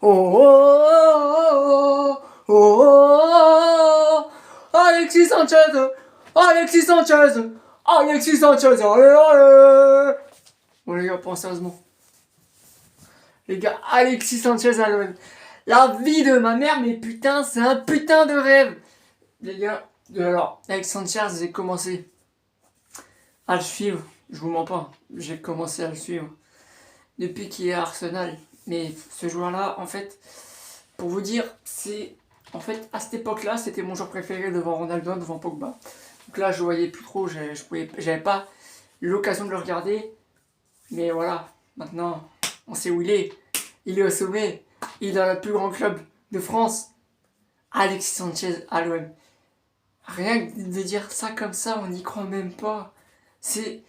oh, oh, oh, Alexis Sanchez, Alexis Sanchez, Alexis Sanchez, allez, allez. Bon les gars, pensez sérieusement. Les gars, Alexis Sanchez à l'OM. La vie de ma mère, mais putain, c'est un putain de rêve. Les gars, alors, avec Sanchez, j'ai commencé à le suivre. Je vous mens pas, j'ai commencé à le suivre depuis qu'il est à Arsenal. Mais ce joueur-là, en fait, pour vous dire, c'est... En fait, à cette époque-là, c'était mon joueur préféré devant Ronaldo, devant Pogba. Donc là, je voyais plus trop, j'avais pas l'occasion de le regarder. Mais voilà, maintenant, on sait où il est. Il est au sommet. Il est dans le plus grand club de France. Alexis Sanchez à l'OM. Rien que de dire ça comme ça, on n'y croit même pas. C'est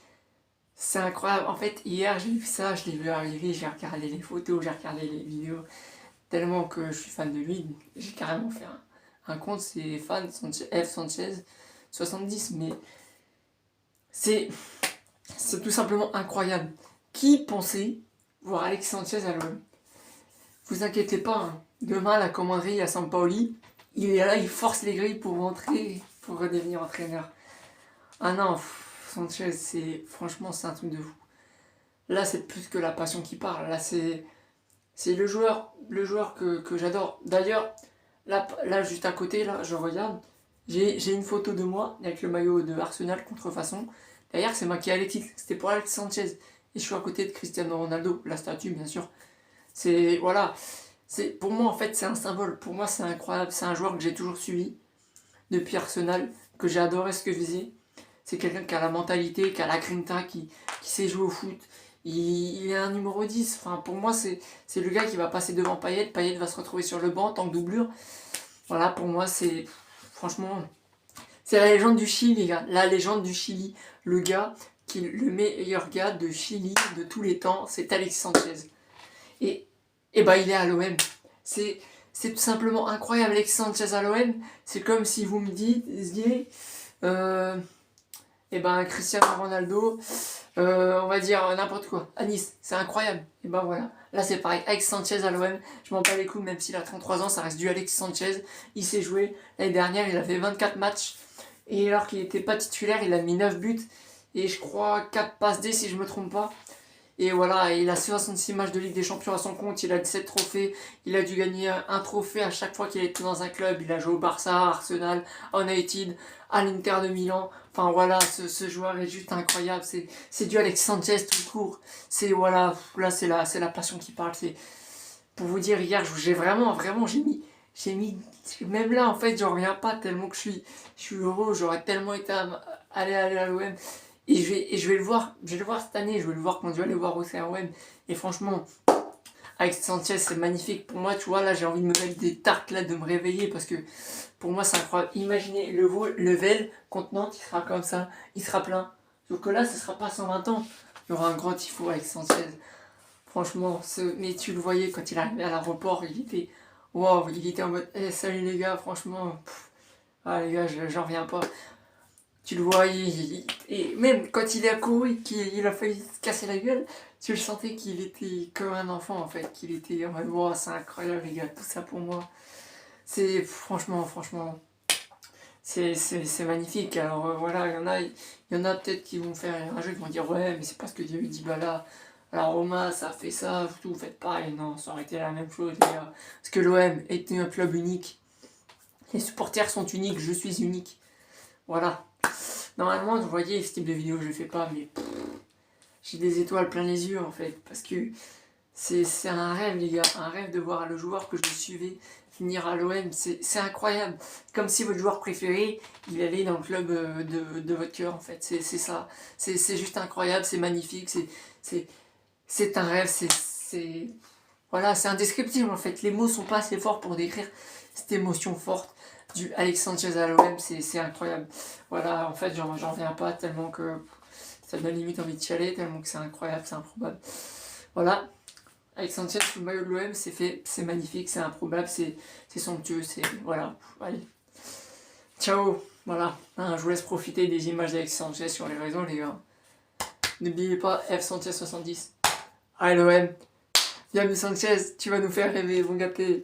incroyable. En fait, hier, j'ai vu ça, je l'ai vu arriver, j'ai regardé les photos, j'ai regardé les vidéos. Tellement que je suis fan de lui, j'ai carrément fait un compte, c'est fan F Sanchez 70. Mais c'est tout simplement incroyable. Qui pensait voir Alexis Sanchez à l'OM? Vous inquiétez pas, hein. Demain la commanderie à Sampaoli, il est là, il force les grilles pour rentrer, pour redevenir entraîneur. Ah non, Sanchez, franchement, c'est un truc de fou. Là, c'est plus que la passion qui parle. Là, c'est le joueur que j'adore. D'ailleurs, là, juste à côté, là, je regarde, j'ai une photo de moi avec le maillot de Arsenal contrefaçon. Derrière, c'est marqué Alexis. C'était pour Alexis Sanchez. Et je suis à côté de Cristiano Ronaldo, la statue, bien sûr. Voilà. Pour moi, en fait, c'est un symbole. Pour moi, c'est incroyable. C'est un joueur que j'ai toujours suivi depuis Arsenal, que j'ai adoré ce que faisait. C'est quelqu'un qui a la mentalité, qui a la grinta, qui sait jouer au foot. Il est un numéro 10. Enfin, pour moi, c'est le gars qui va passer devant Payet. Payet va se retrouver sur le banc en tant que doublure. Voilà, pour moi, c'est... Franchement, c'est la légende du Chili, les gars. La légende du Chili. Le gars, le meilleur gars de Chili de tous les temps, c'est Alexis Sanchez. Et bah, il est à l'OM. C'est tout simplement incroyable. Alexis Sanchez à l'OM, c'est comme si vous me disiez... et ben Cristiano Ronaldo, on va dire n'importe quoi, à Nice, c'est incroyable. Et ben voilà, là c'est pareil, Alexis Sanchez à l'OM, je m'en bats les couilles, même s'il a 33 ans, ça reste du Alexis Sanchez. Il s'est joué, l'année dernière il a fait 24 matchs, et alors qu'il n'était pas titulaire, il a mis 9 buts, et je crois 4 passes D si je me trompe pas. Et voilà, il a 66 matchs de Ligue des Champions à son compte, il a 17 trophées, il a dû gagner un trophée à chaque fois qu'il était dans un club. Il a joué au Barça, à Arsenal, à United, à l'Inter de Milan. Enfin voilà, ce joueur est juste incroyable, c'est du Alexis Sanchez tout court. Voilà, là c'est la passion qui parle. Pour vous dire, hier, j'ai vraiment, j'ai mis, même là en fait, j'en reviens pas tellement que je suis heureux, j'aurais tellement été aller à l'OM. Et je vais le voir cette année, je vais le voir quand je vais aller voir au CROM. Et franchement, avec Sanchez, c'est magnifique. Pour moi, tu vois, là, j'ai envie de me mettre des tartes, là, de me réveiller, parce que pour moi, c'est incroyable. Imaginez le level contenant, il sera comme ça, il sera plein. Sauf que là, ce sera pas 120 ans. Il y aura un grand tifo avec Sanchez. Franchement, mais tu le voyais quand il arrivait à l'aéroport, il était... Wow, il était en mode, salut les gars, franchement... Ah les gars, j'en reviens pas. Tu le vois, et même quand il est accouru, qu'il a failli se casser la gueule, tu le sentais qu'il était comme un enfant en fait, qu'il était en mode wow, c'est incroyable les gars, tout ça pour moi. C'est franchement, c'est magnifique. Alors voilà, il y en a peut-être qui vont faire un jeu qui vont dire ouais, mais c'est parce que Dieu dit bah là, la Roma ça a fait ça, tout, faites pareil. Non, ça aurait été la même chose les gars. Parce que l'OM est un club unique, les supporters sont uniques, je suis unique. Voilà. Normalement, vous voyez, ce type de vidéo, je le fais pas, mais j'ai des étoiles plein les yeux, en fait, parce que c'est un rêve, les gars, un rêve de voir le joueur que je suivais finir à l'OM, c'est incroyable. Comme si votre joueur préféré, il allait dans le club de votre cœur, en fait, c'est ça. C'est juste incroyable, c'est magnifique, c'est un rêve, voilà, c'est indescriptible, en fait. Les mots sont pas assez forts pour décrire cette émotion forte du Alexis Sanchez à l'OM, c'est incroyable. Voilà, en fait, j'en reviens pas tellement que ça me donne limite envie de chialer, tellement que c'est incroyable, c'est improbable. Voilà, Alexis Sanchez sous le maillot de l'OM, c'est fait, c'est magnifique, c'est improbable, c'est somptueux, voilà, allez. Ciao, voilà, hein, je vous laisse profiter des images d'Alexis Sanchez sur les réseaux, les gars. N'oubliez pas F Sanchez 70. Allez l'OM, James Sanchez, tu vas nous faire rêver, mon gâté.